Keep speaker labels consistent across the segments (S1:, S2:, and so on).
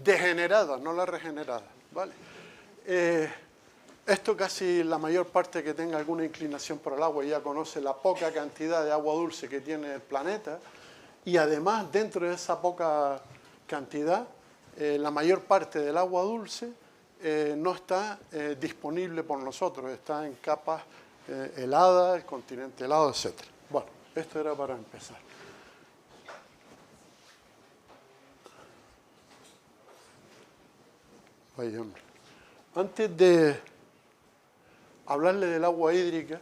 S1: degenerada, no la regenerada, ¿vale? Esto casi la mayor parte que tenga alguna inclinación por el agua ya conoce la poca cantidad de agua dulce que tiene el planeta, y además dentro de esa poca cantidad, la mayor parte del agua dulce no está disponible por nosotros, está en capas heladas, el continente helado, etc. Bueno, esto era para empezar. Vaya, hombre. Antes de hablarle del agua hídrica,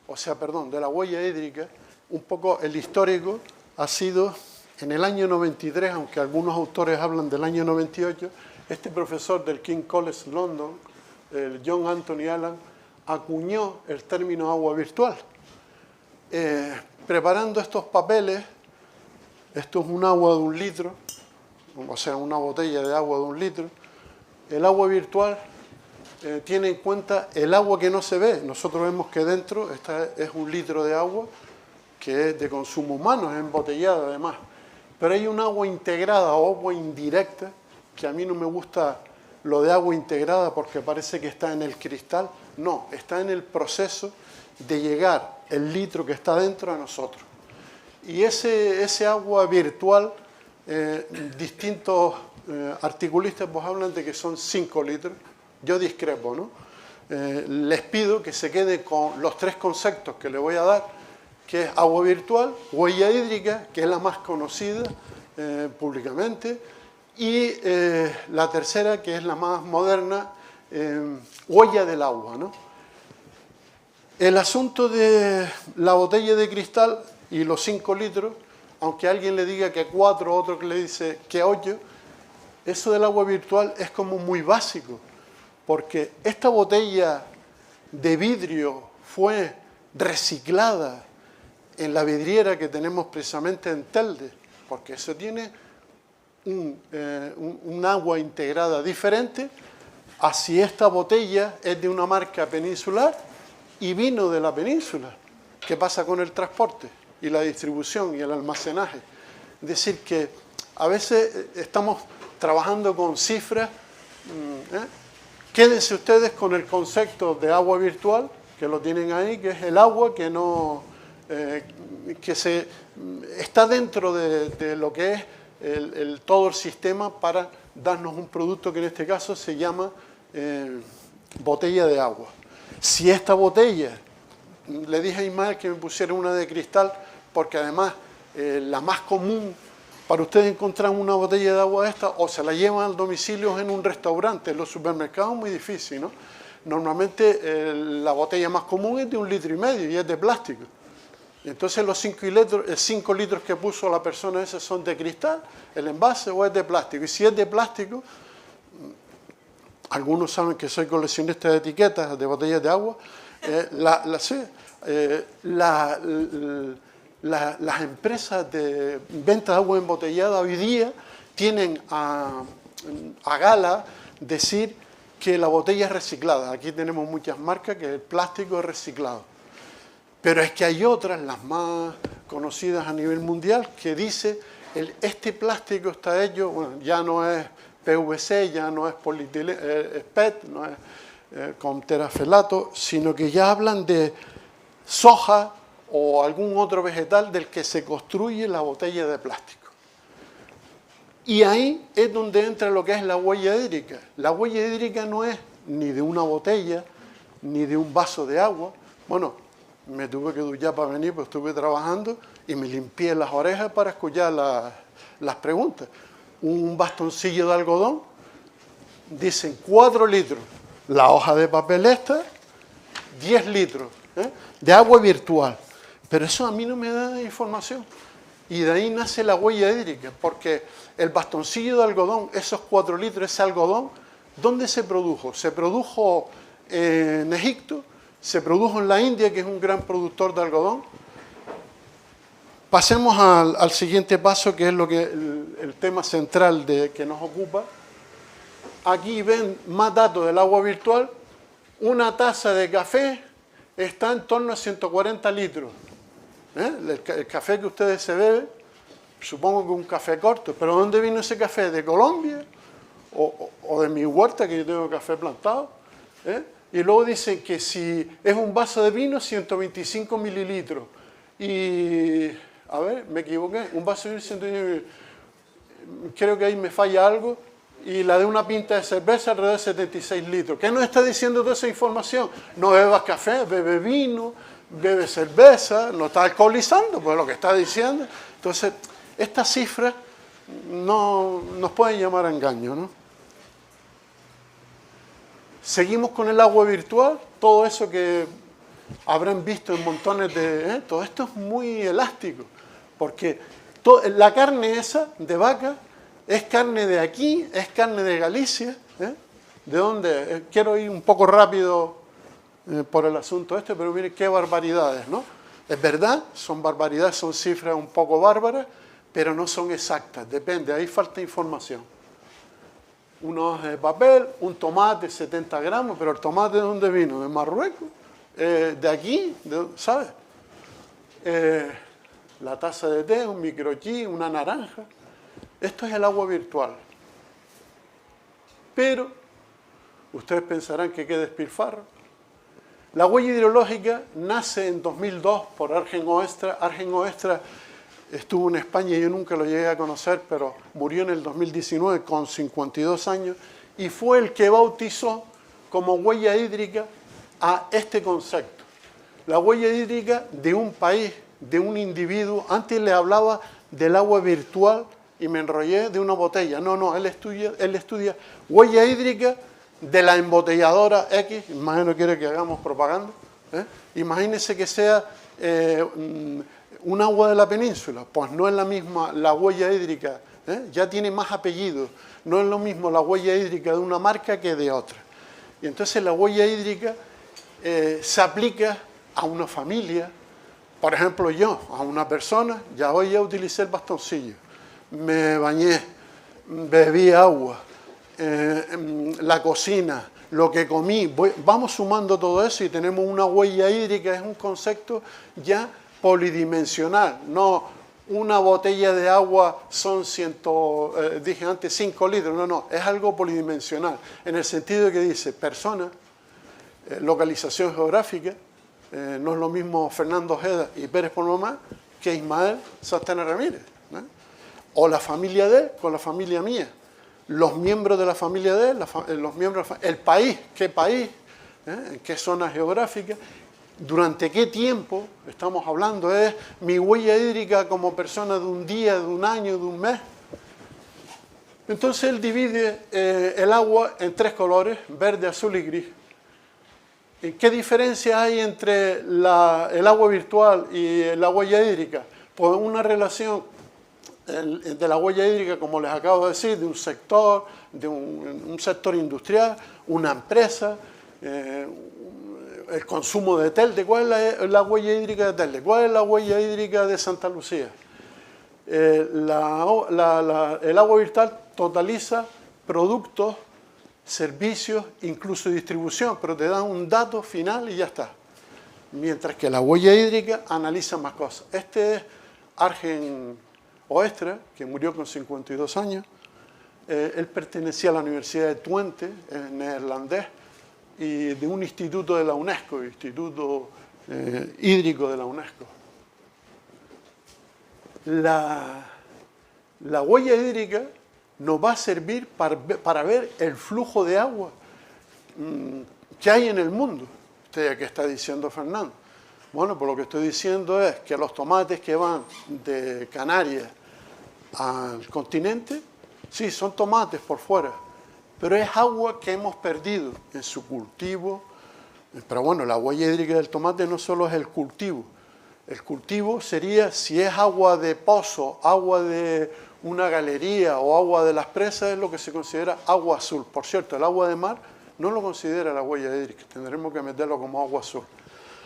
S1: de la huella hídrica, un poco el histórico ha sido en el año 93, aunque algunos autores hablan del año 98, este profesor del King's College London, el John Anthony Allen, acuñó el término agua virtual. Preparando estos papeles, esto es un agua de 1 litro, o sea, una botella de agua de 1 litro. El agua virtual tiene en cuenta el agua que no se ve. Nosotros vemos que dentro es 1 litro de agua, que es de consumo humano, es embotellada además. Pero hay un agua integrada o agua indirecta, que a mí no me gusta lo de agua integrada porque parece que está en el cristal. No, está en el proceso de llegar el litro que está dentro a nosotros. Y ese agua virtual, distintos articulistas pues hablan de que son 5 litros. Yo discrepo, ¿no? Les pido que se queden con los 3 conceptos que le voy a dar, que es agua virtual, huella hídrica, que es la más conocida públicamente, y la tercera, que es la más moderna, huella del agua, ¿no? El asunto de la botella de cristal y los 5 litros, aunque alguien le diga que 4, otro que le dice que 8, eso del agua virtual es como muy básico, porque esta botella de vidrio fue reciclada en la vidriera que tenemos precisamente en Telde, porque eso tiene un agua integrada diferente a si esta botella es de una marca peninsular y vino de la península. ¿Qué pasa con el transporte y la distribución y el almacenaje? Es decir, que a veces estamos trabajando con cifras. Quédense ustedes con el concepto de agua virtual, que lo tienen ahí, que es el agua que no está dentro de lo que es todo el sistema para darnos un producto que en este caso se llama botella de agua. Si esta botella, le dije a Ismael que me pusiera una de cristal, porque además la más común para ustedes encontrar una botella de agua de esta, o se la llevan al domicilio en un restaurante. En los supermercados es muy difícil, ¿no? Normalmente la botella más común es de 1,5 litros y es de plástico. Entonces los 5 litros que puso la persona esa son de cristal, el envase, o es de plástico. Y si es de plástico, algunos saben que soy coleccionista de etiquetas de botellas de agua, las empresas de venta de agua embotellada hoy día tienen a gala decir que la botella es reciclada. Aquí tenemos muchas marcas que el plástico es reciclado. Pero es que hay otras, las más conocidas a nivel mundial, que dice este plástico está hecho, bueno, ya no es PVC, ya no es es PET, no es con terafelato, sino que ya hablan de soja o algún otro vegetal del que se construye la botella de plástico. Y ahí es donde entra lo que es la huella hídrica. La huella hídrica no es ni de una botella, ni de un vaso de agua. Bueno, me tuve que duchar para venir, pues estuve trabajando y me limpié las orejas para escuchar las preguntas. Un bastoncillo de algodón, dicen 4 litros. La hoja de papel esta, 10 litros de agua virtual. Pero eso a mí no me da información. Y de ahí nace la huella hídrica, porque el bastoncillo de algodón, esos 4 litros, ese algodón, ¿dónde se produjo? Se produjo en Egipto, se produjo en la India, que es un gran productor de algodón. Pasemos al siguiente paso, que es el tema central que nos ocupa. Aquí ven más datos del agua virtual. Una taza de café está en torno a 140 litros. El café que ustedes se beben, supongo que un café corto, pero ¿dónde vino ese café? ¿De Colombia o de mi huerta, que yo tengo café plantado, ¿eh? Y luego dicen que si es un vaso de vino, 125 mililitros. Y, a ver, me equivoqué, un vaso de vino, 125 mililitros. Creo que ahí me falla algo. Y la de una pinta de cerveza, alrededor de 76 litros. ¿Qué nos está diciendo toda esa información? No bebas café, bebe vino, bebe cerveza, no está alcoholizando, pues lo que está diciendo. Entonces, estas cifras no nos pueden llamar a engaño, ¿no? Seguimos con el agua virtual, todo eso que habrán visto en montones de... todo esto es muy elástico, porque la carne esa de vaca es carne de aquí, es carne de Galicia. ¿De dónde? Quiero ir un poco rápido por el asunto este, pero mire qué barbaridades, ¿no? Es verdad, son barbaridades, son cifras un poco bárbaras, pero no son exactas, depende, ahí falta información. Una hoja de papel, un tomate, 70 gramos, pero el tomate ¿de dónde vino? ¿De Marruecos? ¿De aquí? ¿Sabes? La taza de té, un microchip, una naranja. Esto es el agua virtual. Pero, ustedes pensarán que qué despilfarro. La huella hidrológica nace en 2002 por Arjen Oestra. Arjen Oestra estuvo en España, yo nunca lo llegué a conocer, pero murió en el 2019 con 52 años y fue el que bautizó como huella hídrica a este concepto. La huella hídrica de un país, de un individuo. Antes le hablaba del agua virtual y me enrollé de una botella. No, él estudia huella hídrica de la embotelladora X. Imagino que quiere que hagamos propaganda. Imagínese que sea un agua de la península. Pues no es la misma la huella hídrica, ya tiene más apellidos. No es lo mismo la huella hídrica de una marca que de otra. Y entonces la huella hídrica se aplica a una familia. Por ejemplo, yo, a una persona, ya hoy ya utilicé el bastoncillo. Me bañé, bebí agua, la cocina, lo que comí. Vamos sumando todo eso y tenemos una huella hídrica. Es un concepto ya polidimensional. No una botella de agua son dije antes 5 litros. No, es algo polidimensional. En el sentido de que dice persona, localización geográfica. No es lo mismo Fernando Ojeda y Pérez Palomar que Ismael Santana Ramírez. O la familia de él con la familia mía. Los miembros de la familia de él, los miembros el país, qué país, en qué zona geográfica, durante qué tiempo estamos hablando, es mi huella hídrica como persona de un día, de un año, de un mes. Entonces él divide el agua en 3 colores, verde, azul y gris. ¿Qué diferencia hay entre el agua virtual y la huella hídrica? Pues una relación de la huella hídrica, como les acabo de decir, de un sector, de un sector industrial, una empresa, el consumo de Telde. ¿Cuál es la huella hídrica de Telde? ¿Cuál es la huella hídrica de Santa Lucía? El agua virtual totaliza productos, servicios, incluso distribución, pero te dan un dato final y ya está. Mientras que la huella hídrica analiza más cosas. Este es Arjen Oestra, que murió con 52 años. Él pertenecía a la Universidad de Twente, neerlandés, y de un instituto de la UNESCO, Instituto Hídrico de la UNESCO. La huella hídrica nos va a servir para ver el flujo de agua que hay en el mundo. ¿Qué está diciendo Fernando? Bueno, pues lo que estoy diciendo es que los tomates que van de Canarias al continente, sí, son tomates por fuera, pero es agua que hemos perdido en su cultivo. Pero bueno, la huella hídrica del tomate no solo es el cultivo. El cultivo sería, si es agua de pozo, agua de una galería o agua de las presas, es lo que se considera agua azul. Por cierto, el agua de mar no lo considera la huella hídrica, tendremos que meterlo como agua azul.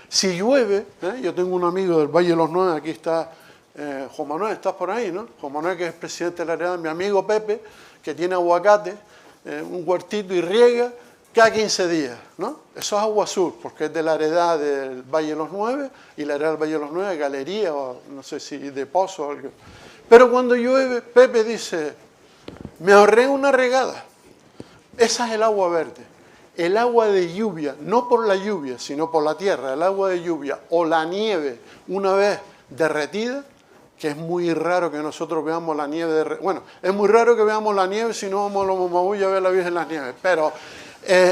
S1: Si llueve, yo tengo un amigo del Valle de los Nueve, aquí está Juan Manuel, estás por ahí, ¿no? Juan Manuel, que es presidente de la Heredad, mi amigo Pepe, que tiene aguacate, un huertito y riega cada 15 días, ¿no? Eso es agua azul, porque es de la Heredad del Valle de los Nueve, y la Heredad del Valle de los Nueve, galería, o no sé si de pozo o algo. Pero cuando llueve, Pepe dice, me ahorré una regada. Esa es el agua verde. El agua de lluvia, no por la lluvia, sino por la tierra, el agua de lluvia o la nieve una vez derretida, que es muy raro que nosotros veamos la nieve derretida. Bueno, es muy raro que veamos la nieve si no vamos a los Mamabuy a ver la Virgen en las nieves, pero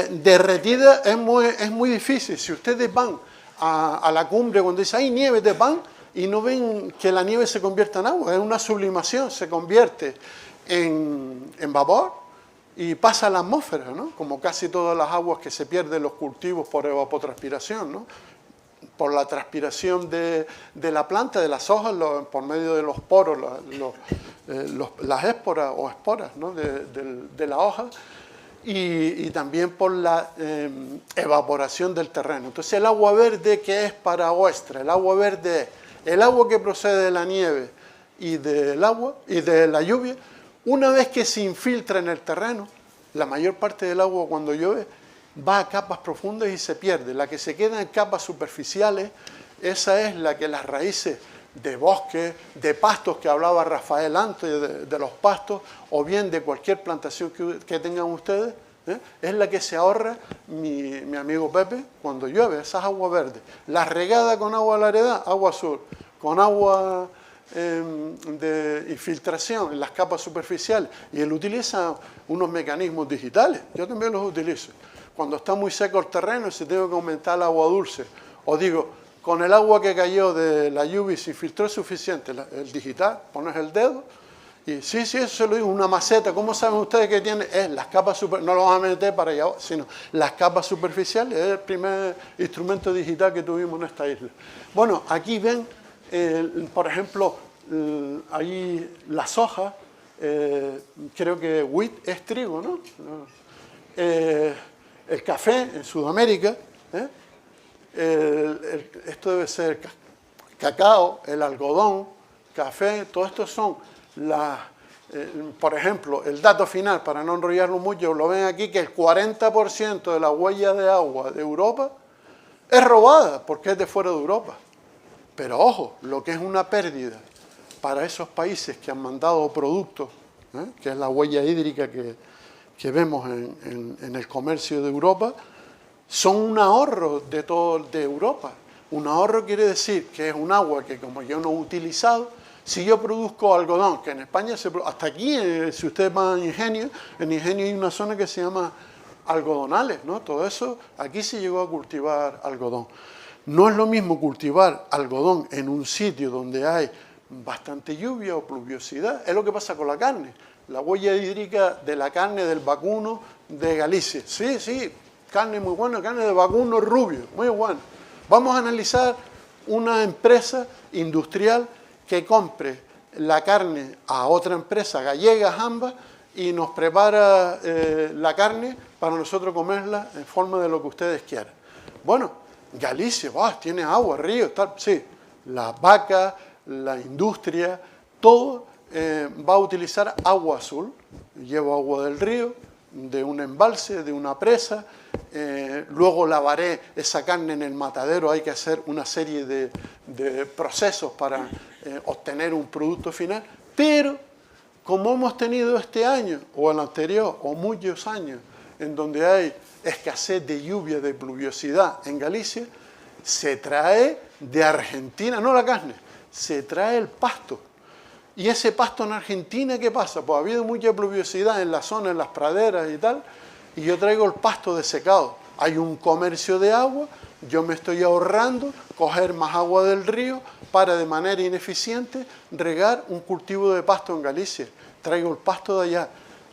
S1: derretida es muy difícil. Si ustedes van a la cumbre cuando dice hay nieve, te van y no ven que la nieve se convierta en agua, es una sublimación, se convierte en vapor y pasa a la atmósfera, ¿no? Como casi todas las aguas que se pierden los cultivos por evapotranspiración, ¿no? Por la transpiración de la planta, de las hojas, por medio de los poros, las esporas o esporas, ¿no? de la hoja, y también por la evaporación del terreno. Entonces el agua verde, ¿qué es para vuestra? El agua verde es el agua que procede de la nieve y del agua y de la lluvia. Una vez que se infiltra en el terreno, la mayor parte del agua cuando llueve va a capas profundas y se pierde. La que se queda en capas superficiales, esa es la que las raíces de bosques, de pastos que hablaba Rafael antes, de los pastos, o bien de cualquier plantación que tengan ustedes, es la que se ahorra mi amigo Pepe cuando llueve, esa es agua verde. La regada con agua de la heredad, agua azul. Con agua de infiltración en las capas superficiales, y él utiliza unos mecanismos digitales, yo también los utilizo. Cuando está muy seco el terreno y se tiene que aumentar el agua dulce, o digo, con el agua que cayó de la lluvia y se infiltró es suficiente, el digital, pones el dedo, y sí, eso se lo digo, una maceta, ¿cómo saben ustedes que tiene? Es las capas superficiales, no lo van a meter para allá, sino las capas superficiales, es el primer instrumento digital que tuvimos en esta isla. Bueno, aquí ven, por ejemplo, ahí la soja, creo que wheat es trigo, ¿no? El café en Sudamérica, esto debe ser cacao, el algodón, café, todo esto son por ejemplo, el dato final, para no enrollarlo mucho, lo ven aquí, que el 40% de la huella de agua de Europa es robada porque es de fuera de Europa. Pero ojo, lo que es una pérdida para esos países que han mandado productos, que es la huella hídrica que vemos en el comercio de Europa, son un ahorro de Europa. Un ahorro quiere decir que es un agua que como yo no he utilizado, si yo produzco algodón, que en España hasta aquí, si ustedes van a Ingenio, en Ingenio hay una zona que se llama algodonales, ¿no? Todo eso, aquí se llegó a cultivar algodón. No es lo mismo cultivar algodón en un sitio donde hay bastante lluvia o pluviosidad, es lo que pasa con la carne. La huella hídrica de la carne del vacuno de Galicia. Sí, carne muy buena, carne de vacuno rubio, muy buena. Vamos a analizar una empresa industrial que compre la carne a otra empresa gallega, ambas, y nos prepara la carne para nosotros comerla en forma de lo que ustedes quieran. Bueno, Galicia, tiene agua, ríos, tal, sí. Las vacas, la industria, todo va a utilizar agua azul. Llevo agua del río, de un embalse, de una presa. Luego lavaré esa carne en el matadero. Hay que hacer una serie de procesos para obtener un producto final. Pero, como hemos tenido este año, o el anterior, o muchos años, en donde hay escasez de lluvia, de pluviosidad en Galicia, se trae de Argentina, no la carne, se trae el pasto. Y ese pasto en Argentina, ¿qué pasa? Pues ha habido mucha pluviosidad en la zona, en las praderas y tal, y yo traigo el pasto desecado. Hay un comercio de agua, yo me estoy ahorrando coger más agua del río para de manera ineficiente regar un cultivo de pasto en Galicia. Traigo el pasto de allá.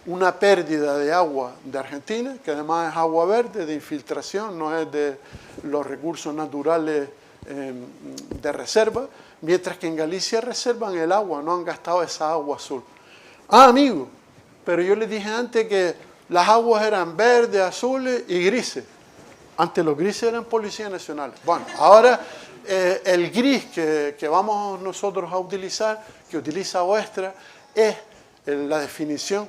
S1: Una pérdida de agua de Argentina, que además es agua verde, de infiltración, no es de los recursos naturales de reserva, mientras que en Galicia reservan el agua, no han gastado esa agua azul. Amigo, pero yo les dije antes que las aguas eran verdes, azules y grises. Antes los grises eran policías nacionales. Bueno, ahora el gris que vamos nosotros a utilizar, que utiliza vuestra, es la definición,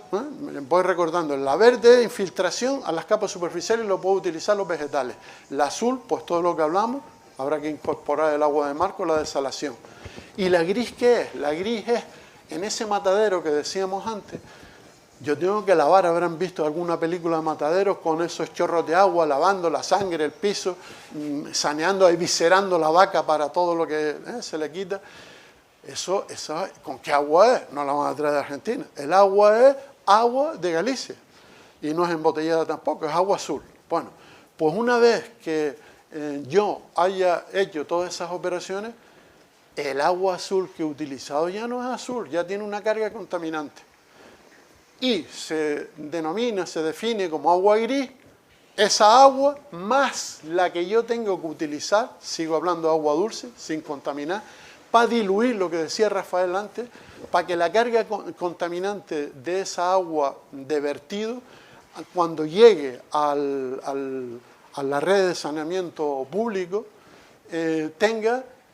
S1: voy recordando, la verde, infiltración a las capas superficiales, lo puedo utilizar los vegetales. La azul, pues todo lo que hablamos, habrá que incorporar el agua de mar con la desalación. ¿Y la gris qué es? La gris es, en ese matadero que decíamos antes, Yo tengo que lavar, habrán visto alguna película de mataderos con esos chorros de agua, lavando la sangre, el piso, saneando, eviscerando la vaca para todo lo que se le quita. Eso, ¿con qué agua es? No la van a traer de Argentina. El agua es agua de Galicia. Y no es embotellada tampoco, es agua azul. Bueno, pues una vez que yo haya hecho todas esas operaciones, el agua azul que he utilizado ya no es azul, ya tiene una carga contaminante. Y se denomina, se define como agua gris, esa agua más la que yo tengo que utilizar, sigo hablando de agua dulce, sin contaminar, para diluir lo que decía Rafael antes, para que la carga contaminante de esa agua de vertido, cuando llegue a la red de saneamiento público,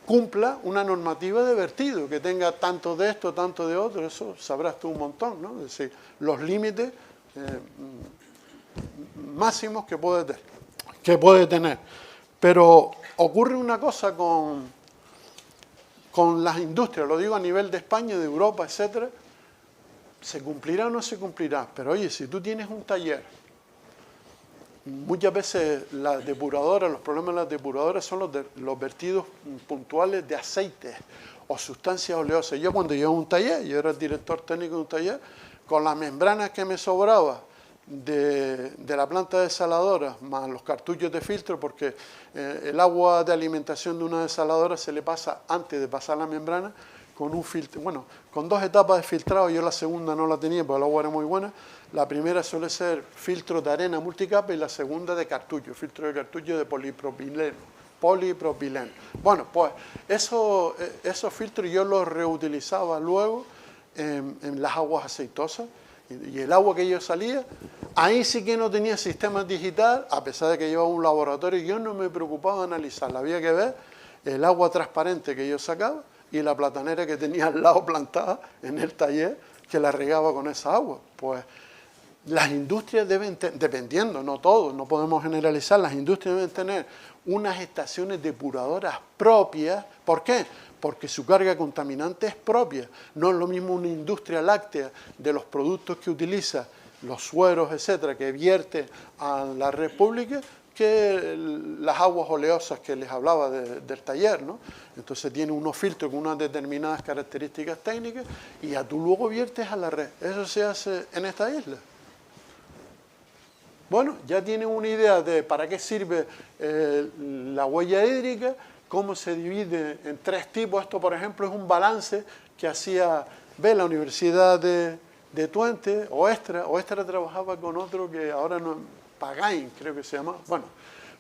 S1: cumpla una normativa de vertido, que tenga tanto de esto, tanto de otro, eso sabrás tú un montón, ¿no? Es decir, los límites máximos que puede tener. Pero ocurre una cosa con las industrias, lo digo a nivel de España, de Europa, etcétera, se cumplirá o no se cumplirá, pero oye, si tú tienes un taller, muchas veces las depuradoras, los problemas de las depuradoras son los vertidos puntuales de aceites o sustancias oleosas. Yo cuando llevo un taller, yo era el director técnico de un taller, con las membranas que me sobraba de la planta desaladora, más los cartuchos de filtro, porque el agua de alimentación de una desaladora se le pasa antes de pasar la membrana, con un filtro, bueno, con 2 etapas de filtrado. Yo la segunda no la tenía porque el agua era muy buena. La primera suele ser filtro de arena multicapa y la segunda de cartucho, filtro de cartucho de polipropileno. Bueno, pues esos filtros yo los reutilizaba luego en las aguas aceitosas, y el agua que yo salía, ahí sí que no tenía sistema digital, a pesar de que llevaba un laboratorio, yo no me preocupaba de analizarla, había que ver el agua transparente que yo sacaba y la platanera que tenía al lado plantada en el taller, que la regaba con esa agua. Pues las industrias deben, dependiendo, no todos, no podemos generalizar, las industrias deben tener unas estaciones depuradoras propias. ¿Por qué? Porque su carga contaminante es propia. No es lo mismo una industria láctea de los productos que utiliza, los sueros, etcétera, que vierte a la red pública, que las aguas oleosas que les hablaba del taller, ¿no? Entonces tiene unos filtros con unas determinadas características técnicas y ya tú luego viertes a la red. Eso se hace en esta isla. Bueno, ya tienen una idea de para qué sirve la huella hídrica, cómo se divide en 3 tipos. Esto, por ejemplo, es un balance que hacía la Universidad de Twente. Oestra trabajaba con otro que ahora no, Pagain creo que se llama. Bueno,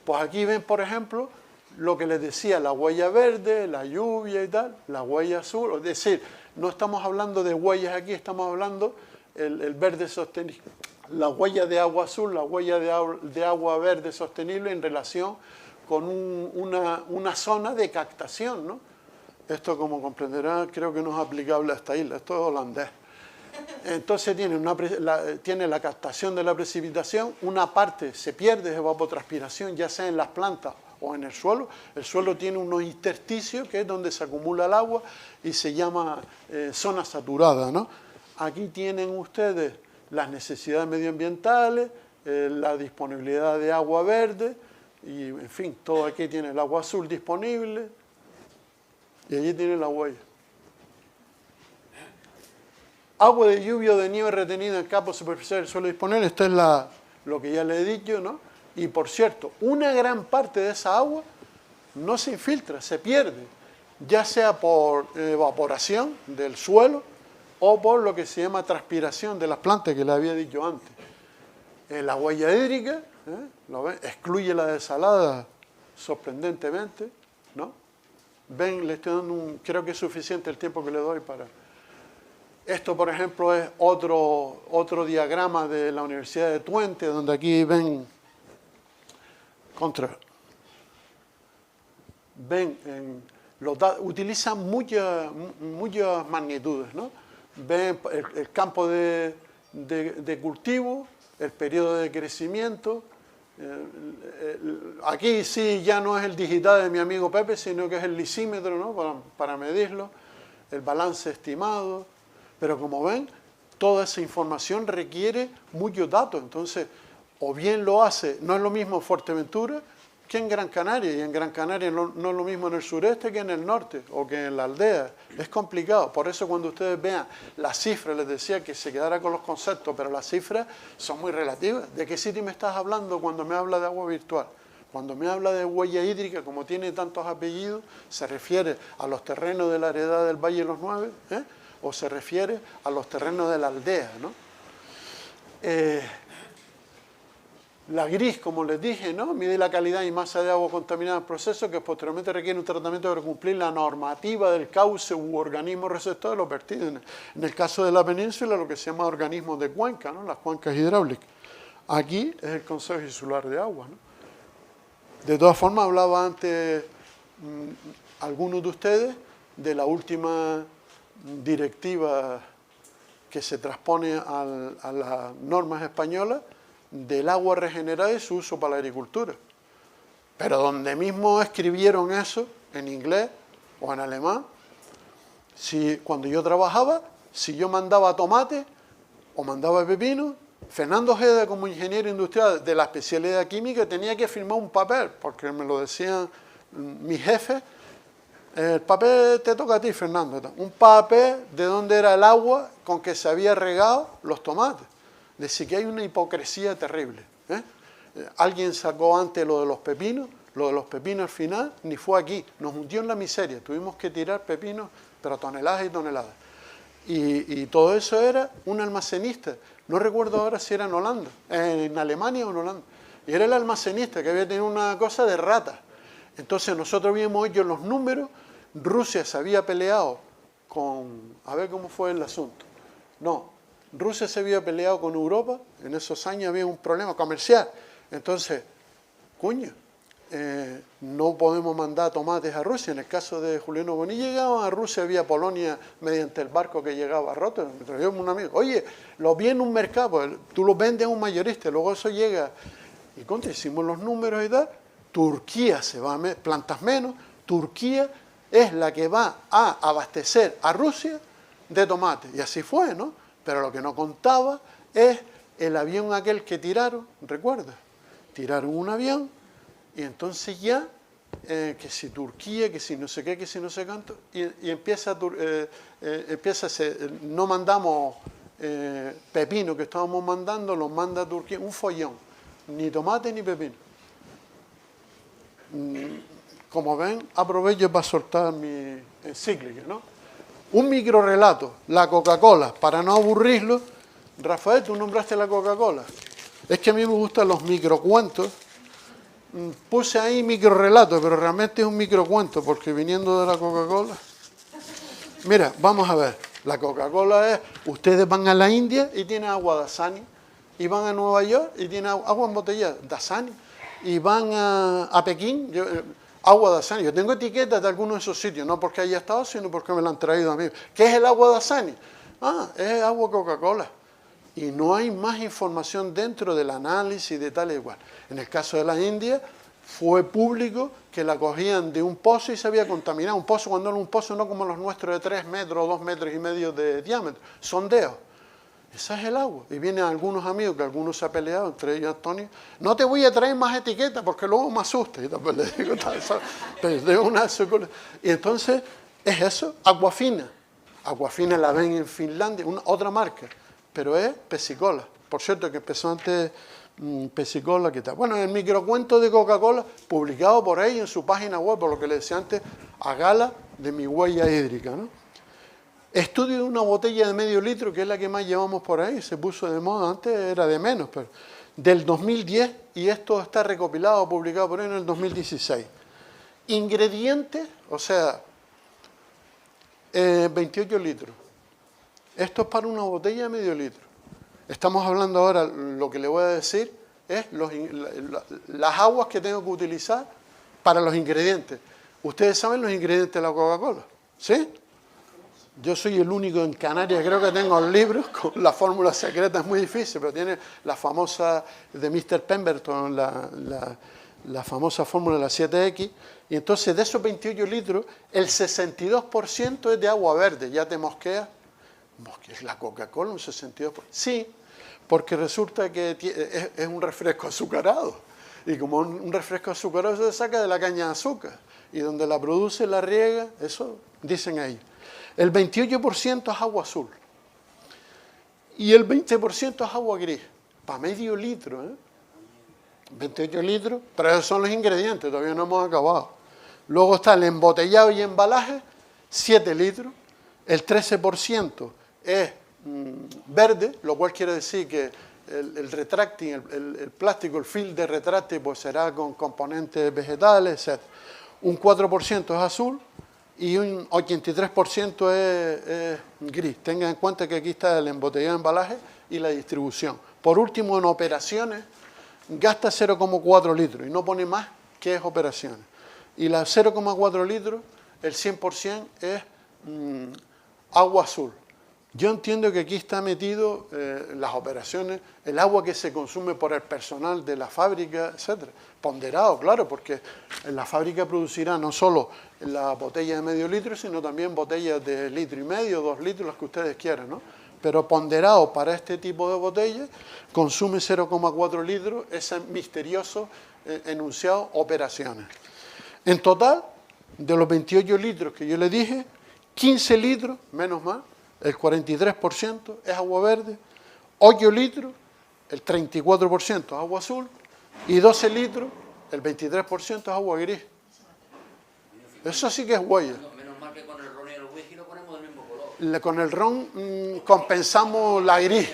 S1: pues aquí ven, por ejemplo, lo que les decía, la huella verde, la lluvia y tal, la huella azul. Es decir, no estamos hablando de huellas aquí, estamos hablando el verde sostenible. La huella de agua azul, la huella de agua verde sostenible en relación con una zona de captación, ¿no? Esto, como comprenderán, creo que no es aplicable a esta isla, esto es holandés. Entonces tiene la captación de la precipitación, una parte se pierde de evapotranspiración, ya sea en las plantas o en el suelo. El suelo tiene unos intersticios, que es donde se acumula el agua y se llama zona saturada, ¿no? Aquí tienen ustedes las necesidades medioambientales, la disponibilidad de agua verde, y en fin, todo aquí tiene el agua azul disponible, y allí tiene la huella. Agua de lluvia o de nieve retenida en capas superficiales del suelo disponible, esto es lo que ya le he dicho, ¿no? Y por cierto, una gran parte de esa agua no se infiltra, se pierde, ya sea por evaporación del suelo o por lo que se llama transpiración de las plantas, que le había dicho antes. La huella hídrica, ¿lo ven? Excluye la desalada sorprendentemente, ¿no? Ven, le estoy dando creo que es suficiente el tiempo que le doy para... Esto, por ejemplo, es otro diagrama de la Universidad de Twente, donde aquí ven utilizan muchas magnitudes, ¿no? Ven el campo de cultivo, el periodo de crecimiento. Aquí sí ya no es el digital de mi amigo Pepe, sino que es el lisímetro, ¿no? Para medirlo, el balance estimado. Pero como ven, toda esa información requiere muchos datos. Entonces, o bien lo hace, no es lo mismo en Fuerteventura que en Gran Canaria, y en Gran Canaria no es lo mismo en el sureste que en el norte, o que en la aldea. Es complicado. Por eso cuando ustedes vean las cifras, les decía que se quedara con los conceptos, pero las cifras son muy relativas. ¿De qué sitio me estás hablando cuando me habla de agua virtual? Cuando me habla de huella hídrica, como tiene tantos apellidos, se refiere a los terrenos de la heredad del Valle de los Nueve, o se refiere a los terrenos de la aldea, ¿no? La gris, como les dije, ¿no? Mide la calidad y masa de agua contaminada en proceso que posteriormente requiere un tratamiento para cumplir la normativa del cauce u organismo receptor de los vertidos. En el caso de la península, lo que se llama organismos de cuenca, ¿no? Las cuencas hidráulicas. Aquí es el Consejo Insular de Agua, ¿no? De todas formas, hablaba antes algunos de ustedes de la última directiva que se transpone a las normas españolas del agua regenerada y su uso para la agricultura. Pero donde mismo escribieron eso, en inglés o en alemán, cuando yo trabajaba, si yo mandaba tomate o mandaba pepino, Fernando Ojeda, como ingeniero industrial de la especialidad química, tenía que firmar un papel, porque me lo decían mis jefes, el papel te toca a ti, Fernando, un papel de dónde era el agua con que se había regado los tomates. Decir que hay una hipocresía terrible. Alguien sacó antes lo de los pepinos al final ni fue aquí, nos hundió en la miseria, tuvimos que tirar pepinos, pero toneladas y toneladas. Y todo eso era un almacenista, no recuerdo ahora si era en Holanda, en Alemania o en Holanda, y era el almacenista que había tenido una cosa de rata. Entonces nosotros vimos ellos los números, Rusia se había peleado a ver cómo fue el asunto, Rusia se había peleado con Europa, en esos años había un problema comercial. Entonces, no podemos mandar tomates a Rusia. En el caso de Juliano Bonilla, llegaban a Rusia vía Polonia mediante el barco que llegaba a Rotterdam. Me traía un amigo, oye, lo vi en un mercado, pues, tú lo vendes a un mayorista, luego eso llega. Y hicimos los números y tal. Turquía se va a plantas menos. Turquía es la que va a abastecer a Rusia de tomate. Y así fue, ¿no? Pero lo que no contaba es el avión aquel que tiraron, ¿recuerdas? Tiraron un avión y entonces ya, que si Turquía, que si no sé qué, que si no sé cuánto, y empieza no mandamos pepino que estábamos mandando, los manda a Turquía, un follón, ni tomate ni pepino. Como ven, aprovecho para soltar mi encíclica, ¿no? Un microrrelato, la Coca-Cola, para no aburrirlo. Rafael, tú nombraste la Coca-Cola. Es que a mí me gustan los microcuentos. Puse ahí microrrelato, pero realmente es un microcuento, porque viniendo de la Coca-Cola. Mira, vamos a ver. La Coca-Cola es, ustedes van a la India y tienen agua Dasani, y van a Nueva York y tienen agua embotellada, Dasani, y van a Pekín, agua Dasani. Yo tengo etiquetas de algunos de esos sitios, no porque haya estado, sino porque me la han traído a mí. ¿Qué es el agua Dasani? Es agua Coca-Cola. Y no hay más información dentro del análisis de tal y igual. En el caso de la India, fue público que la cogían de un pozo y se había contaminado. Un pozo, cuando era un pozo, no como los nuestros de 3 metros o 2 metros y medio de diámetro, sondeos. Esa es el agua. Y vienen algunos amigos, que algunos se han peleado, entre ellos Antonio, no te voy a traer más etiquetas porque luego me asusta. Y después le digo, y entonces es eso, Aquafina. Aquafina la ven en Finlandia, otra marca, pero es Pesicola. Por cierto, que empezó antes Pesicola, que tal. Bueno, el microcuento de Coca-Cola, publicado por ahí en su página web, por lo que le decía antes, a gala de mi huella hídrica, ¿no? Estudio de una botella de medio litro, que es la que más llevamos por ahí, se puso de moda, antes era de menos, pero del 2010, y esto está recopilado, publicado por ahí en el 2016. Ingredientes, o sea, 28 litros. Esto es para una botella de medio litro. Estamos hablando ahora, lo que le voy a decir es las aguas que tengo que utilizar para los ingredientes. Ustedes saben los ingredientes de la Coca-Cola, ¿sí? Yo soy el único en Canarias, creo que tengo libros con la fórmula secreta, es muy difícil, pero tiene la famosa de Mr. Pemberton, la famosa fórmula de la 7X, y entonces de esos 28 litros, el 62% es de agua verde, ya te mosqueas, ¿Es la Coca-Cola un 62%? Sí, porque resulta que es un refresco azucarado. Y como un refresco azucarado se saca de la caña de azúcar. Y donde la produce, la riega, eso dicen ahí. El 28% es agua azul. Y el 20% es agua gris. Para medio litro, 28 litros, pero esos son los ingredientes, todavía no hemos acabado. Luego está el embotellado y embalaje, 7 litros. El 13% es verde, lo cual quiere decir que el retracting, el plástico, el film de retracte, pues será con componentes vegetales, etc. Un 4% es azul y un 83% es gris. Tengan en cuenta que aquí está el embotellado, embalaje y la distribución. Por último, en operaciones, gasta 0,4 litros y no pone más que es operaciones. Y la 0,4 litros, el 100% es agua azul. Yo entiendo que aquí está metido las operaciones, el agua que se consume por el personal de la fábrica, etc. Ponderado, claro, porque la fábrica producirá no solo la botella de medio litro, sino también botellas de litro y medio, 2 litros, las que ustedes quieran, ¿no? Pero ponderado para este tipo de botellas, consume 0,4 litros, ese misterioso enunciado operaciones. En total, de los 28 litros que yo le dije, 15 litros, menos mal, el 43% es agua verde, 8 litros, el 34% es agua azul, y 12 litros, el 23% es agua gris. Eso sí que es huella.
S2: Menos mal que con el ron y el whisky lo ponemos del mismo color.
S1: Con el ron compensamos la gris.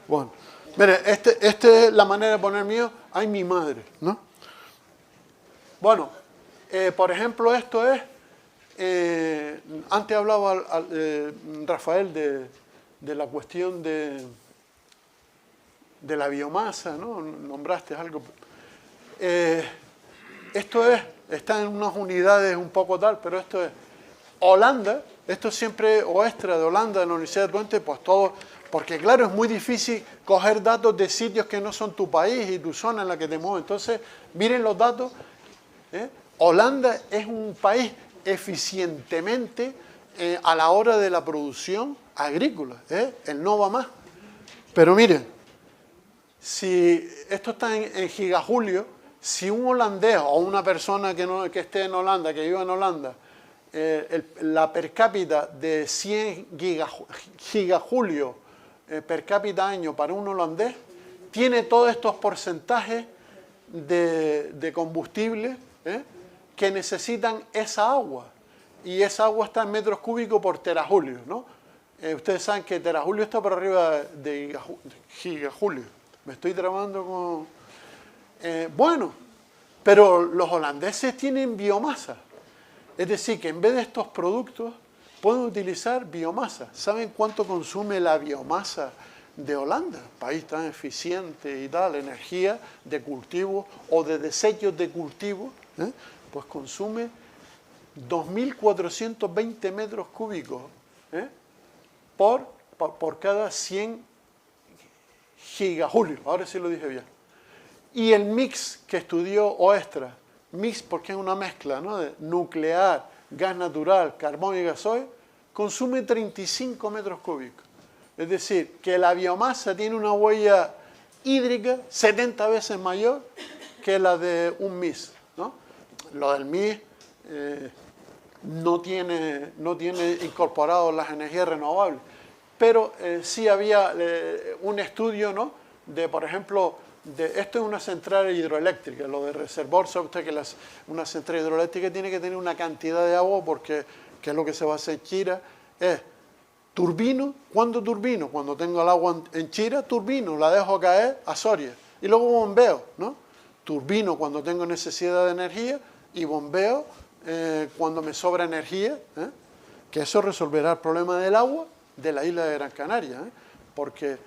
S1: Bueno, mire, esta es la manera de poner mío. Ay, mi madre, ¿no? Bueno, por ejemplo, esto es... antes hablaba Rafael de la cuestión de la biomasa, ¿no? Nombraste algo. Esto está en unas unidades un poco tal, pero esto es Holanda, esto siempre, o extra de Holanda, de la Universidad de Twente, pues todo, porque claro, es muy difícil coger datos de sitios que no son tu país y tu zona en la que te mueves. Entonces, miren los datos. Holanda es un país eficientemente a la hora de la producción agrícola, él no va más. Pero miren, si esto está en gigajulio, si un holandés o una persona que esté en Holanda, que viva en Holanda, la per cápita de 100 gigajulios per cápita año para un holandés, tiene todos estos porcentajes de combustible, que necesitan esa agua. Y esa agua está en metros cúbicos por terajulio, ¿no? Ustedes saben que terajulio está por arriba de gigajulio. Me estoy trabando con... bueno, pero los holandeses tienen biomasa. Es decir, que en vez de estos productos pueden utilizar biomasa. ¿Saben cuánto consume la biomasa de Holanda? País tan eficiente y tal, energía de cultivo o de desechos de cultivo, pues consume 2.420 metros cúbicos por cada 100 gigajulios. Ahora sí lo dije bien. Y el mix que estudió Oestra, mix porque es una mezcla, ¿no?, de nuclear, gas natural, carbón y gasoil, consume 35 metros cúbicos. Es decir, que la biomasa tiene una huella hídrica 70 veces mayor que la de un mix, ¿no? Lo del MIS no tiene incorporado las energías renovables, pero sí había un estudio, ¿no?, de, por ejemplo, esto es una central hidroeléctrica, lo de reservoir, sabe usted que una central hidroeléctrica tiene que tener una cantidad de agua porque, que es lo que se va a hacer en Chira, es turbino. ¿Cuándo turbino? Cuando tengo el agua en Chira, turbino, la dejo caer a Soria y luego bombeo, ¿no? Turbino cuando tengo necesidad de energía y bombeo cuando me sobra energía, que eso resolverá el problema del agua de la isla de Gran Canaria, porque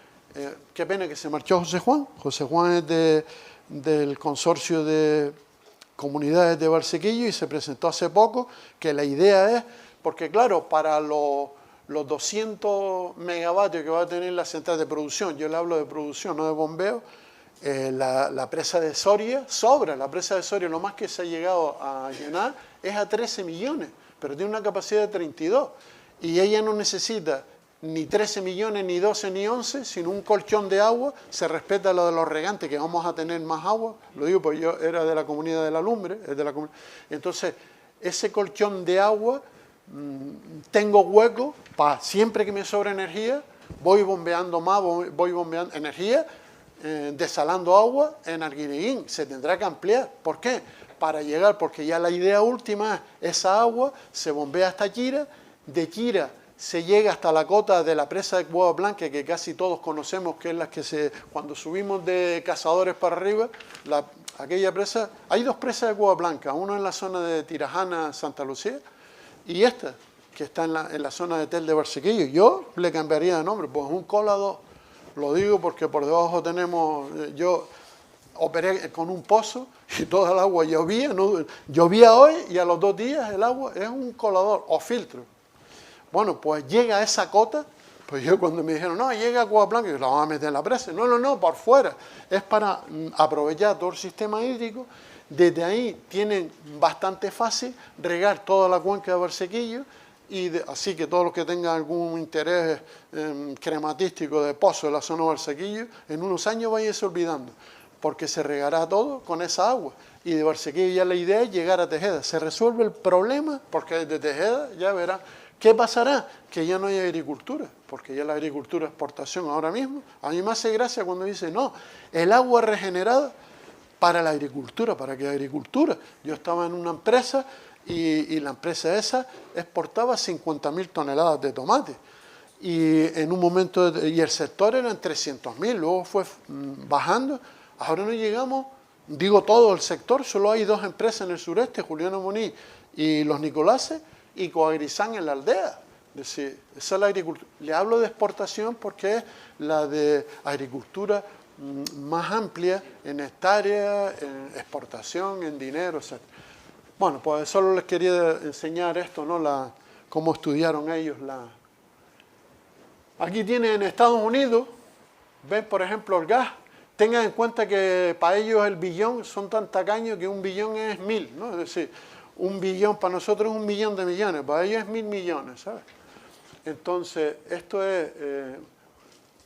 S1: qué pena que se marchó José Juan. José Juan es del consorcio de comunidades de Valsequillo y se presentó hace poco que la idea es, porque claro, para los 200 megavatios que va a tener la central de producción, yo le hablo de producción, no de bombeo, la presa de Soria sobra. La presa de Soria, lo más que se ha llegado a llenar es a 13 millones, pero tiene una capacidad de 32. y ella no necesita ni 13 millones, ni 12, ni 11, sino un colchón de agua. Se respeta lo de los regantes, que vamos a tener más agua. Lo digo porque yo era de la comunidad de la lumbre. Entonces, ese colchón de agua, tengo hueco para siempre que me sobra energía, voy bombeando más, voy bombeando energía, desalando agua en Arguineguín. Se tendrá que ampliar. ¿Por qué? Para llegar, porque ya la idea última es esa agua se bombea hasta Chira, de Chira se llega hasta la cota de la presa de Cueva Blanca, que casi todos conocemos, que es la que cuando subimos de Cazadores para arriba, aquella presa, hay dos presas de Cueva Blanca, una en la zona de Tirajana, Santa Lucía, y esta, que está en la zona de Tel de Barsequillo. Yo le cambiaría de nombre, pues un colado, lo digo porque por debajo tenemos, yo operé con un pozo y toda el agua llovía, ¿no? Llovía hoy y a los 2 días el agua es un colador o filtro. Bueno, pues llega a esa cota, pues yo cuando me dijeron, no, llega a Cueva Blanca, yo la vamos a meter en la presa. No, por fuera. Es para aprovechar todo el sistema hídrico. Desde ahí tienen bastante fácil regar toda la cuenca de Barsequillo, así que todos los que tengan algún interés crematístico de pozo en la zona de Barsequillo, en unos años váyanse olvidando, porque se regará todo con esa agua. Y de Barsequillo ya la idea es llegar a Tejeda. Se resuelve el problema, porque desde Tejeda ya verán. ¿Qué pasará? Que ya no hay agricultura, porque ya la agricultura es exportación ahora mismo. A mí me hace gracia cuando dice, no, el agua regenerada para la agricultura. ¿Para qué agricultura? Yo estaba en una empresa y la empresa esa exportaba 50.000 toneladas de tomate. Y en un momento, y el sector eran 300.000, luego fue bajando. Ahora no llegamos, digo todo el sector, solo hay 2 empresas en el sureste, Juliano Moniz y Los Nicolases, y Coagrizán en la aldea. Es decir, esa es la agricultura. Le hablo de exportación porque es la de agricultura más amplia en hectáreas, en exportación, en dinero, etc. Bueno, pues solo les quería enseñar esto, ¿no? Cómo estudiaron ellos Aquí tienen en Estados Unidos, ven por ejemplo el gas. Tengan en cuenta que para ellos el billón son tan tacaños que un billón es 1000, ¿no? Es decir, un billón para nosotros es 1.000.000 de millones, para ellos es 1.000 millones, ¿sabes? Entonces, esto es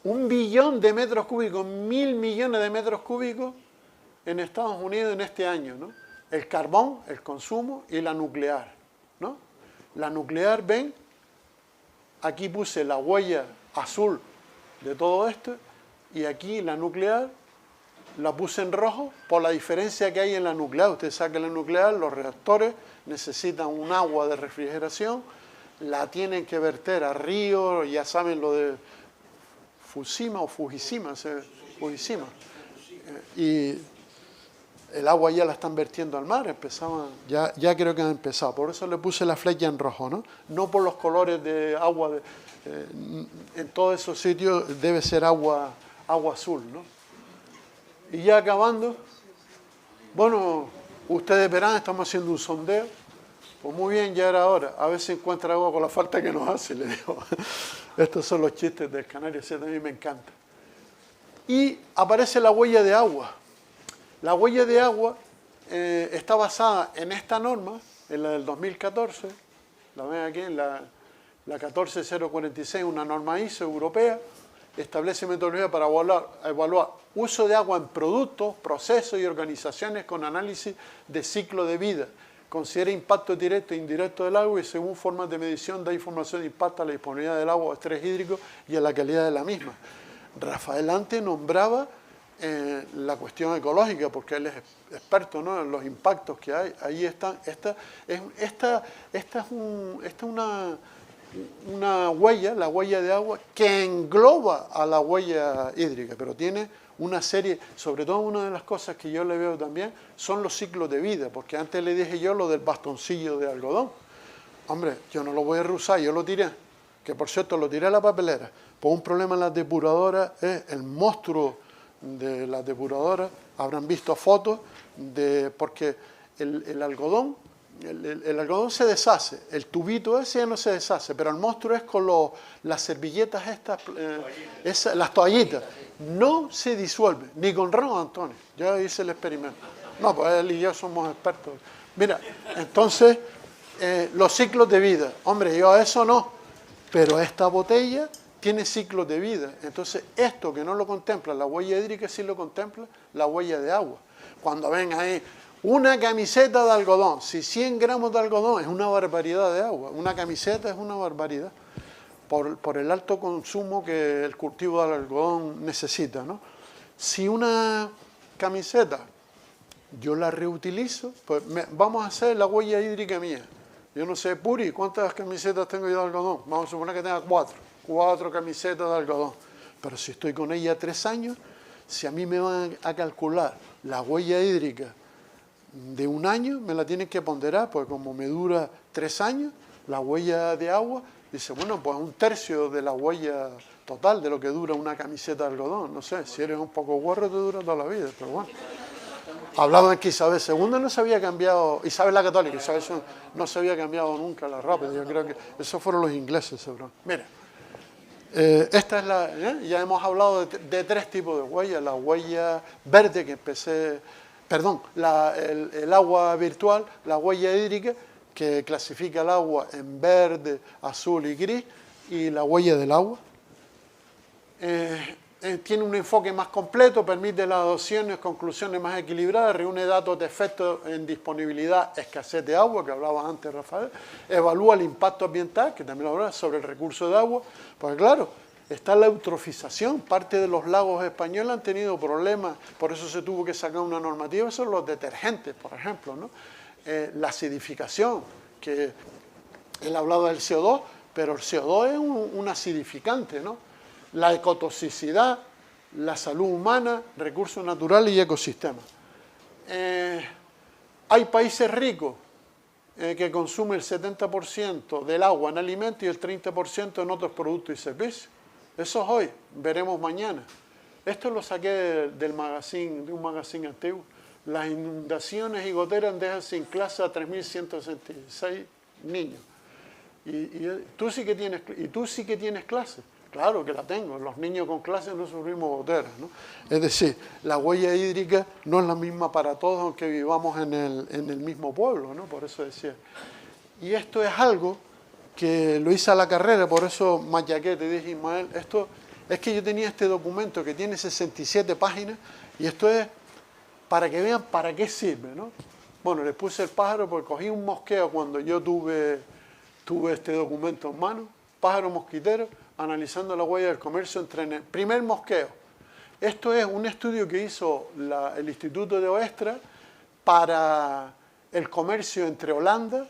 S1: 1 billón de metros cúbicos, 1.000 millones de metros cúbicos en Estados Unidos en este año, ¿no? El carbón, el consumo y la nuclear, ¿no? La nuclear, ven, aquí puse la huella azul de todo esto y aquí la nuclear la puse en rojo por la diferencia que hay en la nuclear. Usted sabe que la nuclear, los reactores necesitan un agua de refrigeración, la tienen que verter a ríos, ya saben lo de Fukushima o Fukushima, y el agua ya la están vertiendo al mar, ya creo que han empezado, por eso le puse la flecha en rojo, ¿no? No por los colores de agua, en todos esos sitios debe ser agua azul, ¿no? Y ya acabando, bueno, ustedes verán, estamos haciendo un sondeo. Pues muy bien, ya era hora. A ver si encuentra agua con la falta que nos hace, le digo. Estos son los chistes del Canario, a mí me encanta. Y aparece la huella de agua. La huella de agua está basada en esta norma, en la del 2014. La ven aquí, en la 14046, una norma ISO europea. Establece metodología para evaluar uso de agua en productos, procesos y organizaciones con análisis de ciclo de vida. Considera impacto directo e indirecto del agua y según formas de medición da información de impacto a la disponibilidad del agua o estrés hídrico y a la calidad de la misma. Rafael antes nombraba la cuestión ecológica porque él es experto, ¿no?, en los impactos que hay. Ahí están. Esta es una huella, la huella de agua, que engloba a la huella hídrica, pero tiene una serie, sobre todo una de las cosas que yo le veo también, son los ciclos de vida, porque antes le dije yo lo del bastoncillo de algodón. Hombre, yo no lo voy a reusar, yo lo tiré, que por cierto lo tiré a la papelera. Pues un problema en las depuradoras es el monstruo de las depuradoras, habrán visto fotos, porque el algodón, el algodón se deshace, el tubito ese ya no se deshace, pero el monstruo es con las servilletas estas, las toallitas, no se disuelve, ni con ron, Antonio. Ya hice el experimento. No, pues él y yo somos expertos. Mira, entonces, los ciclos de vida. Hombre, yo a eso no. Pero esta botella tiene ciclos de vida. Entonces, esto que no lo contempla la huella hídrica, sí lo contempla la huella de agua. Cuando ven ahí, una camiseta de algodón, si 100 gramos de algodón es una barbaridad de agua, una camiseta es una barbaridad, por el alto consumo que el cultivo del algodón necesita, ¿no? Si una camiseta yo la reutilizo, pues vamos a hacer la huella hídrica mía. Yo no sé, Puri, ¿cuántas camisetas tengo yo de algodón? Vamos a suponer que tenga 4 camisetas de algodón. Pero si estoy con ella 3 años, si a mí me van a calcular la huella hídrica de 1 año, me la tienen que ponderar, porque como me dura 3 años, la huella de agua, dice, bueno, pues 1/3 de la huella total de lo que dura una camiseta de algodón. No sé, si eres un poco guarro te dura toda la vida, pero bueno. Hablaban que Isabel II no se había cambiado, Isabel la Católica, Isabel II no se había cambiado nunca la ropa. Yo creo que esos fueron los ingleses, seguro. Mira, esta es la, ya hemos hablado de 3 tipos de huellas. La huella verde que empecé, perdón, el agua virtual, la huella hídrica que clasifica el agua en verde, azul y gris, y la huella del agua. Tiene un enfoque más completo, permite las adopciones, conclusiones más equilibradas, reúne datos de efectos en disponibilidad, escasez de agua, que hablaba antes Rafael, evalúa el impacto ambiental, que también lo hablaba, sobre el recurso de agua, porque claro, está la eutrofización, parte de los lagos españoles han tenido problemas, por eso se tuvo que sacar una normativa, son los detergentes, por ejemplo, ¿no? La acidificación, que él hablaba del CO2, pero el CO2 es un acidificante, ¿no? La ecotoxicidad, la salud humana, recursos naturales y ecosistemas. Hay países ricos que consumen el 70% del agua en alimentos y el 30% en otros productos y servicios. Eso es hoy, veremos mañana. Esto lo saqué del magazine, de un magazine antiguo. Las inundaciones y goteras dejan sin clase a 3.166 niños. Y tú sí que tienes clase. Claro que la tengo, los niños con clase no sufrimos goteras, ¿no? Es decir, la huella hídrica no es la misma para todos aunque vivamos en el mismo pueblo, ¿no? Por eso decía. Y esto es algo que lo hice a la carrera, por eso machaqué, te dije, Ismael, esto es que yo tenía este documento que tiene 67 páginas y esto es para que vean para qué sirve, ¿no? Bueno, le puse el pájaro porque cogí un mosqueo cuando yo tuve este documento en mano, pájaro mosquitero, analizando la huella del comercio entre el primer mosqueo. Esto es un estudio que hizo el Instituto de Oestra para el comercio entre Holanda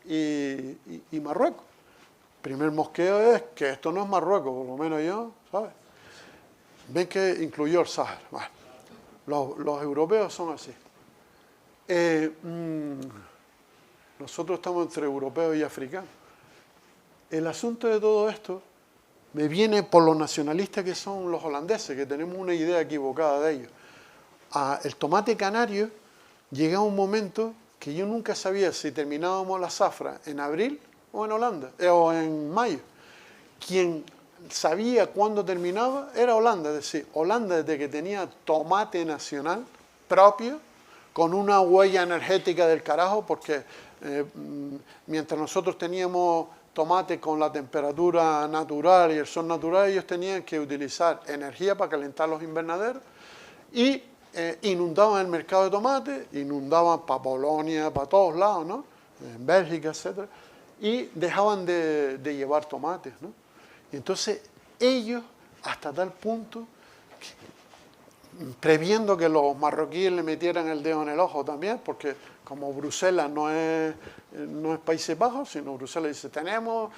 S1: y Marruecos. Primer mosqueo es que esto no es Marruecos, por lo menos yo, ¿sabes? Ven que incluyó el Sáhara. Bueno, los europeos son así. Nosotros estamos entre europeos y africanos. El asunto de todo esto me viene por los nacionalistas que son los holandeses, que tenemos una idea equivocada de ellos. El tomate canario llega a un momento que yo nunca sabía si terminábamos la zafra en abril o en Holanda, o en mayo. Quien sabía cuándo terminaba era Holanda, es decir, Holanda desde que tenía tomate nacional propio, con una huella energética del carajo, porque mientras nosotros teníamos tomate con la temperatura natural y el sol natural, ellos tenían que utilizar energía para calentar los invernaderos y inundaban el mercado de tomate, inundaban para Polonia, para todos lados, ¿no? En Bélgica, etc. Y dejaban de llevar tomates, ¿no? Y entonces ellos, hasta tal punto, previendo que los marroquíes le metieran el dedo en el ojo también, porque como Bruselas no es Países Bajos, sino Bruselas dice, tenemos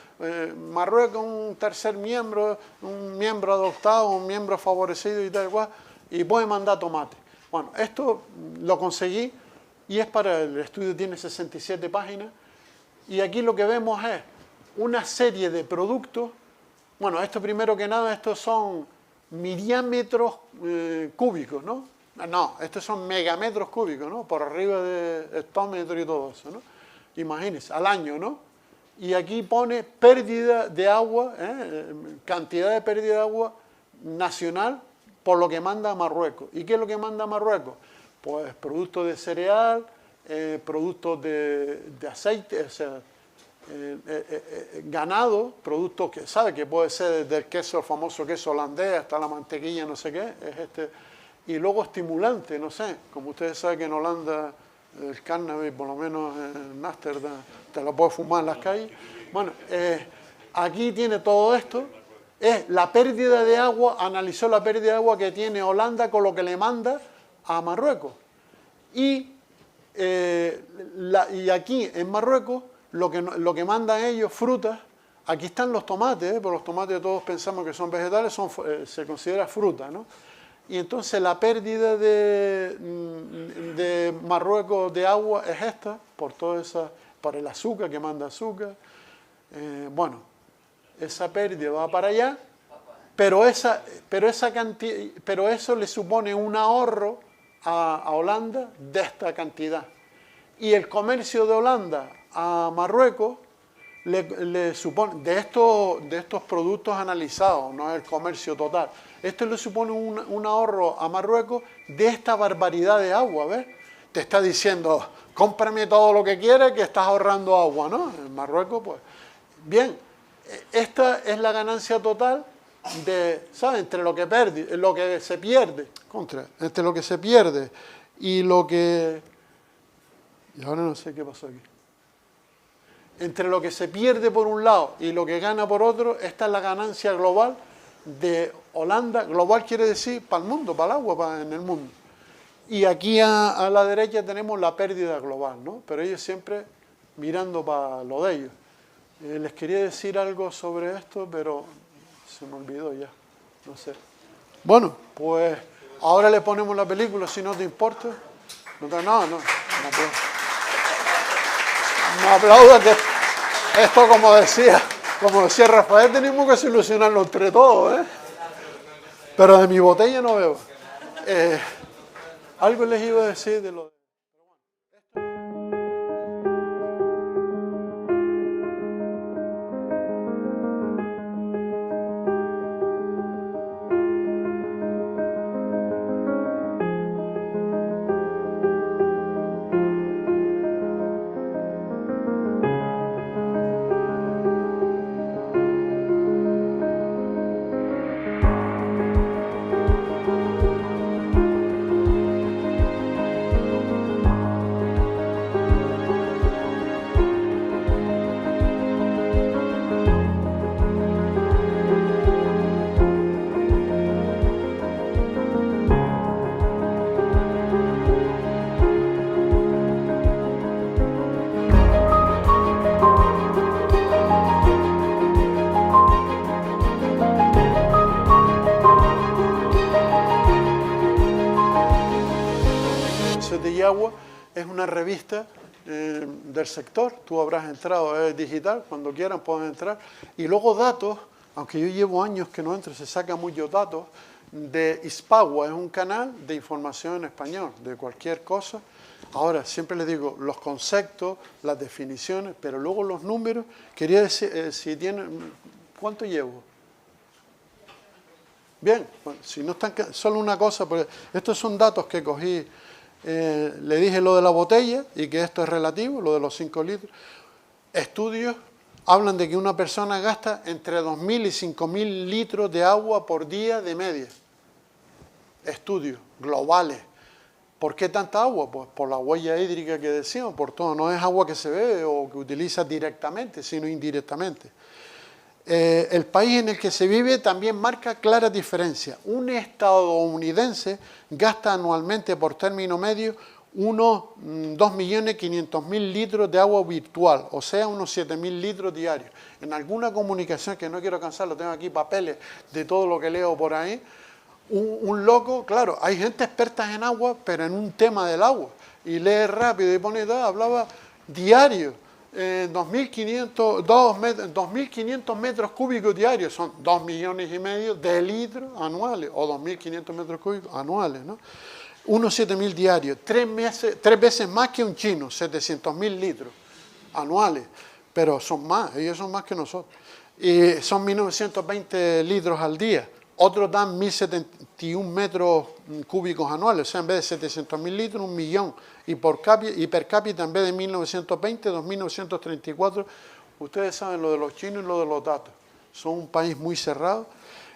S1: Marruecos un tercer miembro, un miembro adoptado, un miembro favorecido y tal cual, y puede mandar tomate. Bueno, esto lo conseguí y es para el estudio, tiene 67 páginas, y aquí lo que vemos es una serie de productos. Bueno, esto primero que nada, estos son miliámetros cúbicos, ¿no? No, estos son megametros cúbicos, ¿no? Por arriba de hectómetro y todo eso, ¿no? Imagínense, al año, ¿no? Y aquí pone pérdida de agua, cantidad de pérdida de agua nacional por lo que manda Marruecos. ¿Y qué es lo que manda Marruecos? Pues productos de cereal, productos de aceite, o sea, ganado, productos que sabe que puede ser desde el queso, el famoso queso holandés, hasta la mantequilla, no sé qué, y luego estimulante, no sé, como ustedes saben que en Holanda el cannabis, por lo menos en Ámsterdam, te lo puedes fumar en las calles. Bueno, aquí tiene todo esto, es la pérdida de agua, analizó la pérdida de agua que tiene Holanda con lo que le manda a Marruecos. Y aquí en Marruecos, lo que mandan ellos, frutas, aquí están los tomates, porque los tomates todos pensamos que son vegetales, se considera fruta, ¿no? Y entonces la pérdida de Marruecos de agua es esta, por el azúcar, que manda azúcar. Bueno, esa pérdida va para allá, pero eso le supone un ahorro a Holanda de esta cantidad. Y el comercio de Holanda a Marruecos le supone, de estos productos analizados, no es el comercio total, esto le supone un ahorro a Marruecos de esta barbaridad de agua, ¿ves? Te está diciendo, cómprame todo lo que quieras que estás ahorrando agua, ¿no? En Marruecos, pues. Bien, esta es la ganancia total ¿sabes? Entre lo que se pierde, entre lo que se pierde y lo que... Y ahora no sé qué pasó aquí. Entre lo que se pierde por un lado y lo que gana por otro, esta es la ganancia global de Holanda. Global quiere decir para el mundo, para el agua, en el mundo. Y aquí a la derecha tenemos la pérdida global, ¿no? Pero ellos siempre mirando para lo de ellos. Les quería decir algo sobre esto, pero se me olvidó ya, no sé. Bueno, pues ahora le ponemos la película, si no te importa. No puedo. No aplauda que esto, como decía Rafael, tenemos que solucionarlo entre todos, ¿eh? Pero de mi botella no veo. Algo les iba a decir de lo... de Agua es una revista del sector, tú habrás entrado, es digital, cuando quieran pueden entrar, y luego datos, aunque yo llevo años que no entro, se sacan muchos datos, de Hispagua, es un canal de información en español, de cualquier cosa. Ahora, siempre les digo, los conceptos, las definiciones, pero luego los números, quería decir, si tienen, ¿cuánto llevo? Bien, bueno, si no están, solo una cosa, porque estos son datos que cogí, le dije lo de la botella y que esto es relativo, lo de los 5 litros. Estudios hablan de que una persona gasta entre 2.000 y 5.000 litros de agua por día de media. Estudios globales. ¿Por qué tanta agua? Pues por la huella hídrica que decíamos, por todo. No es agua que se bebe o que utilizas directamente, sino indirectamente. El país en el que se vive también marca claras diferencias. Un estadounidense gasta anualmente por término medio unos 2.500.000 litros de agua virtual, o sea, unos 7.000 litros diarios. En alguna comunicación, que no quiero cansarlo, tengo aquí papeles de todo lo que leo por ahí, un loco, claro, hay gente experta en agua, pero en un tema del agua, y lee rápido y pone edad, hablaba diario. 2.500 metros cúbicos diarios, son 2,5 millones de litros anuales, o 2.500 metros cúbicos anuales, ¿no? Unos 7.000 diarios, 3 veces más que un chino, 700.000 litros anuales, pero son más, ellos son más que nosotros. Y son 1.920 litros al día. Otros dan 1.071 metros cúbicos anuales, o sea, en vez de 700.000 litros, 1 millón. Y per cápita, en vez de 1.920, 2.934, Ustedes saben lo de los chinos y lo de los datos. Son un país muy cerrado.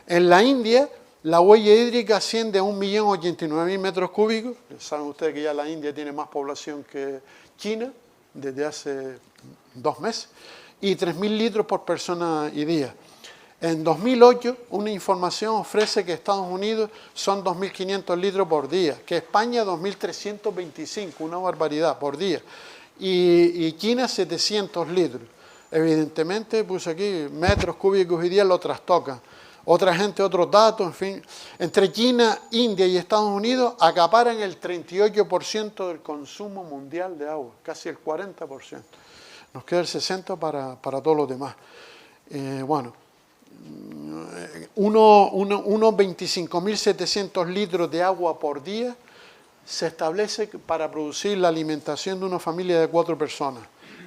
S1: En la India, la huella hídrica asciende a 1.089.000 metros cúbicos. Saben ustedes que ya la India tiene más población que China desde hace 2 meses. Y 3.000 litros por persona y día. En 2008, una información ofrece que Estados Unidos son 2.500 litros por día, que España 2.325, una barbaridad por día, y China 700 litros. Evidentemente, puse aquí metros cúbicos y día lo trastocan. Otra gente, otros datos, en fin. Entre China, India y Estados Unidos acaparan el 38% del consumo mundial de agua, casi el 40%. Nos queda el 60% para todos los demás. Unos 25.700 litros de agua por día se establece para producir la alimentación de una familia de 4 personas.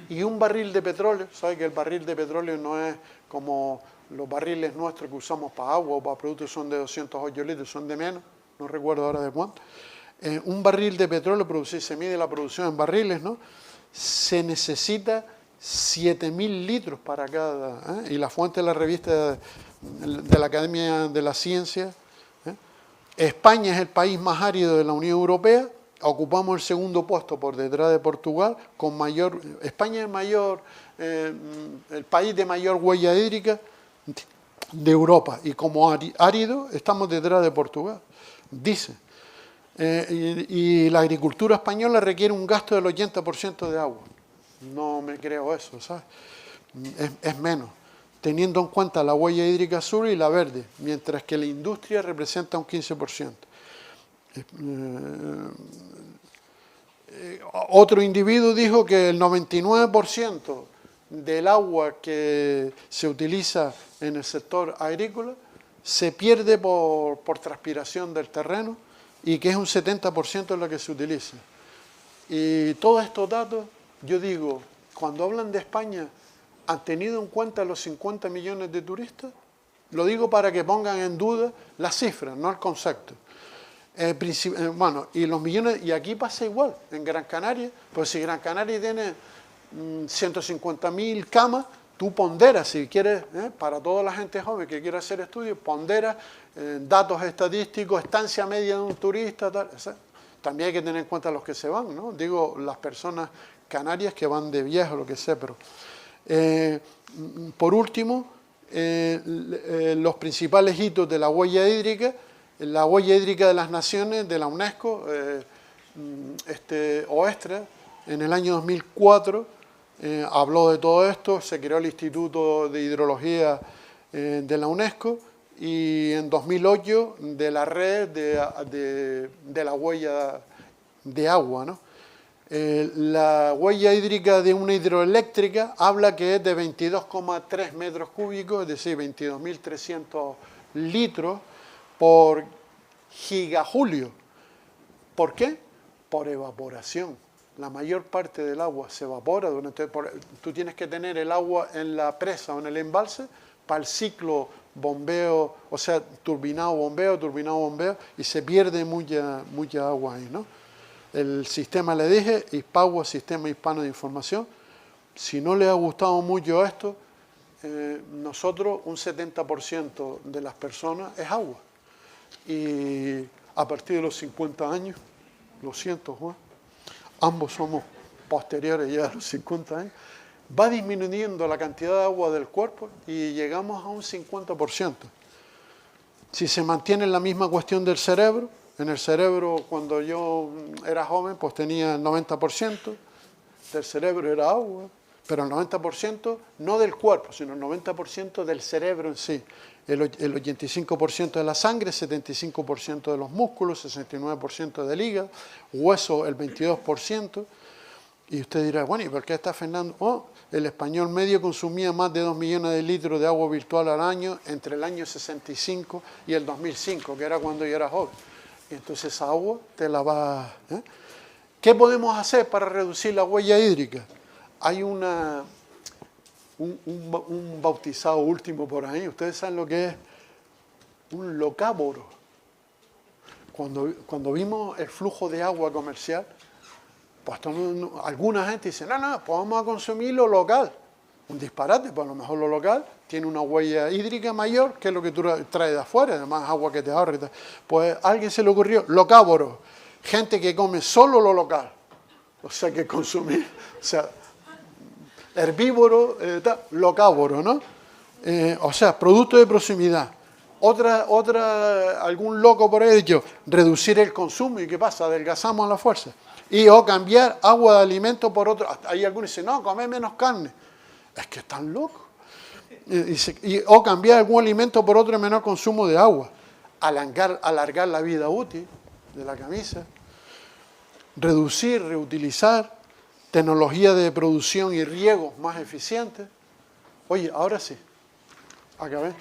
S1: Y un barril de petróleo, ¿sabe que el barril de petróleo no es como los barriles nuestros que usamos para agua o para productos, son de 208 litros, son de menos, no recuerdo ahora de cuánto. Un barril de petróleo, se mide la producción en barriles, ¿no? Se necesita 7.000 litros para cada, y la fuente de la revista de la Academia de la Ciencia. España es el país más árido de la Unión Europea, ocupamos el segundo puesto por detrás de Portugal, con mayor, España es el país de mayor huella hídrica de Europa, y como árido estamos detrás de Portugal, dice. Y la agricultura española requiere un gasto del 80% de agua. No me creo eso, ¿sabes? Es menos, teniendo en cuenta la huella hídrica azul y la verde, mientras que la industria representa un 15%. Otro individuo dijo que el 99% del agua que se utiliza en el sector agrícola se pierde por transpiración del terreno y que es un 70% de lo que se utiliza. Y todos estos datos, yo digo, cuando hablan de España, ¿han tenido en cuenta los 50 millones de turistas? Lo digo para que pongan en duda las cifras, no el concepto. Y los millones, y aquí pasa igual, en Gran Canaria, pues si Gran Canaria tiene 150.000 camas, tú ponderas, si quieres, para toda la gente joven que quiera hacer estudios, ponderas datos estadísticos, estancia media de un turista, tal, también hay que tener en cuenta los que se van, ¿no? Digo, las personas canarias que van de viaje o lo que sea, pero... por último, los principales hitos de la huella hídrica de las naciones de la UNESCO, OESTRA, en el año 2004 habló de todo esto, se creó el Instituto de Hidrología de la UNESCO, y en 2008 de la red de la huella de agua, ¿no? La huella hídrica de una hidroeléctrica habla que es de 22,3 metros cúbicos, es decir, 22.300 litros por gigajulio. ¿Por qué? Por evaporación. La mayor parte del agua se evapora. Tú tienes que tener el agua en la presa o en el embalse para el ciclo bombeo, o sea, turbinado, bombeo, y se pierde mucha agua ahí, ¿no? El sistema, le dije, Hispagua, Sistema Hispano de Información. Si no les ha gustado mucho esto, nosotros, un 70% de las personas es agua. Y a partir de los 50 años, lo siento, Juan, ambos somos posteriores ya a los 50 años, va disminuyendo la cantidad de agua del cuerpo y llegamos a un 50%. Si se mantiene la misma cuestión del cerebro, en el cerebro cuando yo era joven pues tenía el 90% del cerebro era agua, pero el 90% no del cuerpo, sino el 90% del cerebro en sí. El 85% de la sangre, 75% de los músculos, 69% del hígado, hueso el 22%. Y usted dirá, bueno, ¿y por qué está Fernando? El español medio consumía más de 2 millones de litros de agua virtual al año entre el año 65 y el 2005, que era cuando yo era joven. Y entonces esa agua te la va... ¿Qué podemos hacer para reducir la huella hídrica? Hay un bautizado último por ahí, ustedes saben lo que es un locáboro. Cuando vimos el flujo de agua comercial, pues alguna gente dice, no, pues vamos a consumir lo local. un disparate, pues a lo mejor lo local tiene una huella hídrica mayor que lo que tú traes de afuera, además agua que te ahorra. Pues a alguien se le ocurrió, locávoros, gente que come solo lo local, o sea que consumir, o sea, herbívoro, locávoro, ¿no? O sea, producto de proximidad. Algún loco por ahí ha dicho, reducir el consumo, ¿y qué pasa? Adelgazamos a la fuerza. O cambiar agua de alimento por otro. Hay algunos que dicen, no, come menos carne. Es que están locos. O cambiar algún alimento por otro de menor consumo de agua. Alargar la vida útil de la camisa. Reducir, reutilizar. Tecnología de producción y riego más eficiente. Oye, ahora sí. Acabé.